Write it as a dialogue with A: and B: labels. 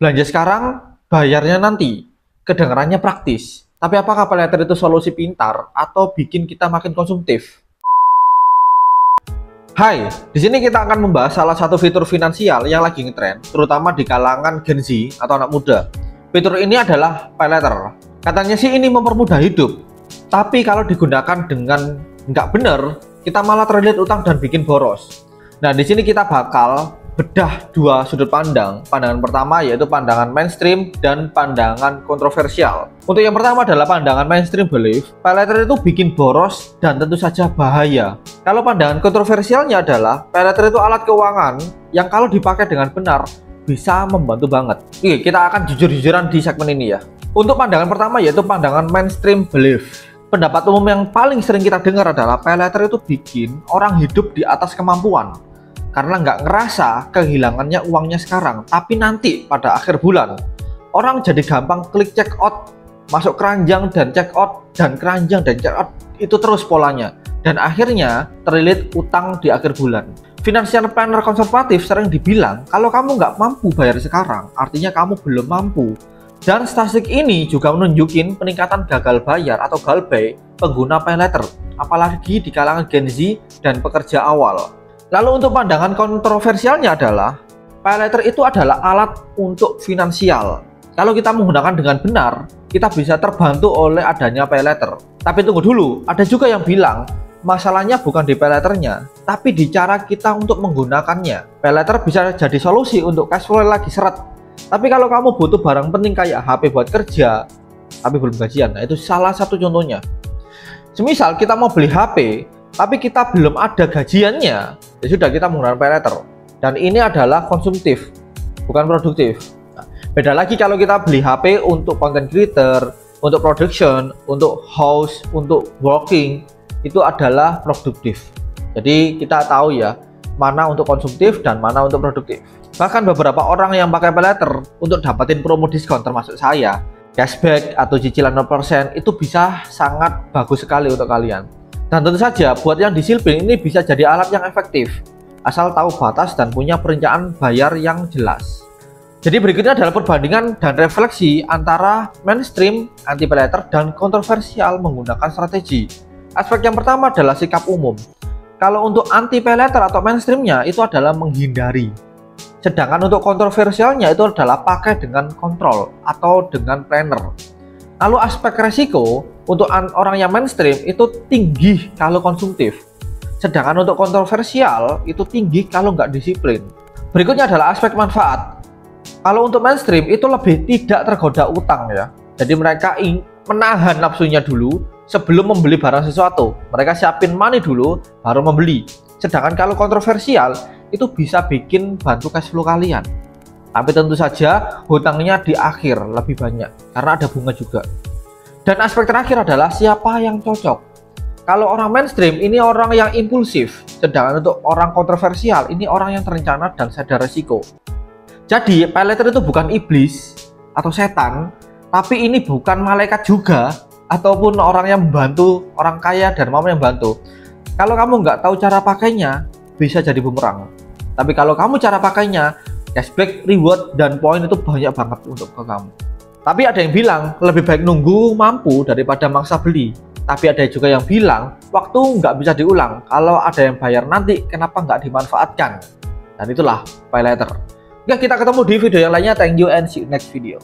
A: Belanja sekarang, bayarnya nanti. Kedengarannya praktis. Tapi apakah paylater itu solusi pintar atau bikin kita makin konsumtif? Hai, di sini kita akan membahas salah satu fitur finansial yang lagi ngetren, terutama di kalangan Gen Z atau anak muda. Fitur ini adalah paylater. Katanya sih ini mempermudah hidup, tapi kalau digunakan dengan nggak benar, kita malah terlilit utang dan bikin boros. Nah, di sini kita bakal bedah dua sudut pandang. Pandangan pertama yaitu pandangan mainstream dan pandangan kontroversial. Untuk yang pertama adalah pandangan mainstream belief, paylater itu bikin boros dan tentu saja bahaya. Kalau pandangan kontroversialnya adalah paylater itu alat keuangan yang kalau dipakai dengan benar bisa membantu banget. Oke, kita akan jujur-jujuran di segmen ini ya. Untuk pandangan pertama yaitu pandangan mainstream belief. Pendapat umum yang paling sering kita dengar adalah paylater itu bikin orang hidup di atas kemampuan. Karena nggak ngerasa kehilangannya uangnya sekarang, tapi nanti pada akhir bulan orang jadi gampang klik check out, masuk keranjang dan check out, dan keranjang dan check out, itu terus polanya, dan akhirnya terlilit utang di akhir bulan. Financial planner konservatif sering dibilang kalau kamu nggak mampu bayar sekarang, artinya kamu belum mampu. Dan statistik ini juga menunjukin peningkatan gagal bayar atau galbay pengguna paylater, apalagi di kalangan Gen Z dan pekerja awal. Lalu untuk pandangan kontroversialnya adalah paylater itu adalah alat untuk finansial. Kalau kita menggunakan dengan benar, kita bisa terbantu oleh adanya paylater. Tapi tunggu dulu, ada juga yang bilang masalahnya bukan di paylaternya, tapi di cara kita untuk menggunakannya. Paylater bisa jadi solusi untuk cash flow lagi seret. Tapi kalau kamu butuh barang penting kayak HP buat kerja, tapi belum gajian, nah itu salah satu contohnya. Semisal kita mau beli HP, tapi kita belum ada gajiannya, ya sudah kita menggunakan paylater. Dan ini adalah konsumtif, bukan produktif. Nah, beda lagi kalau kita beli HP untuk content creator, untuk production, untuk house, untuk working, itu adalah produktif. Jadi kita tahu ya, mana untuk konsumtif dan mana untuk produktif. Bahkan beberapa orang yang pakai paylater untuk dapatin promo diskon termasuk saya, cashback atau cicilan 0%, itu bisa sangat bagus sekali untuk kalian. Dan tentu saja buat yang disiplin ini bisa jadi alat yang efektif, asal tahu batas dan punya perencanaan bayar yang jelas. Jadi berikutnya adalah perbandingan dan refleksi antara mainstream, anti paylater, dan kontroversial menggunakan strategi. Aspek yang pertama adalah sikap umum. Kalau untuk anti paylater atau mainstreamnya itu adalah menghindari. Sedangkan untuk kontroversialnya itu adalah pakai dengan kontrol atau dengan planner. Lalu aspek resiko untuk orang yang mainstream itu tinggi kalau konsumtif. Sedangkan untuk kontroversial itu tinggi kalau nggak disiplin. Berikutnya adalah aspek manfaat. Kalau untuk mainstream itu lebih tidak tergoda utang ya. Jadi mereka menahan nafsunya dulu sebelum membeli barang sesuatu. Mereka siapin money dulu baru membeli. Sedangkan kalau kontroversial itu bisa bikin bantu cash flow kalian. Tapi tentu saja hutangnya di akhir lebih banyak karena ada bunga juga. Dan aspek terakhir adalah siapa yang cocok. Kalau orang mainstream ini orang yang impulsif, sedangkan untuk orang kontroversial ini orang yang terencana dan sadar resiko. Jadi paylater itu bukan iblis atau setan, tapi ini bukan malaikat juga ataupun orang yang membantu orang kaya dan mau yang membantu. Kalau kamu nggak tahu cara pakainya, bisa jadi bumerang. Tapi kalau kamu cara pakainya, cashback, reward, dan poin itu banyak banget untuk ke kamu. Tapi ada yang bilang lebih baik nunggu mampu daripada maksa beli. Tapi ada juga yang bilang waktu nggak bisa diulang. Kalau ada yang bayar nanti, kenapa nggak dimanfaatkan? Dan itulah paylater. Oke, kita ketemu di video yang lainnya. Thank you and see you next video.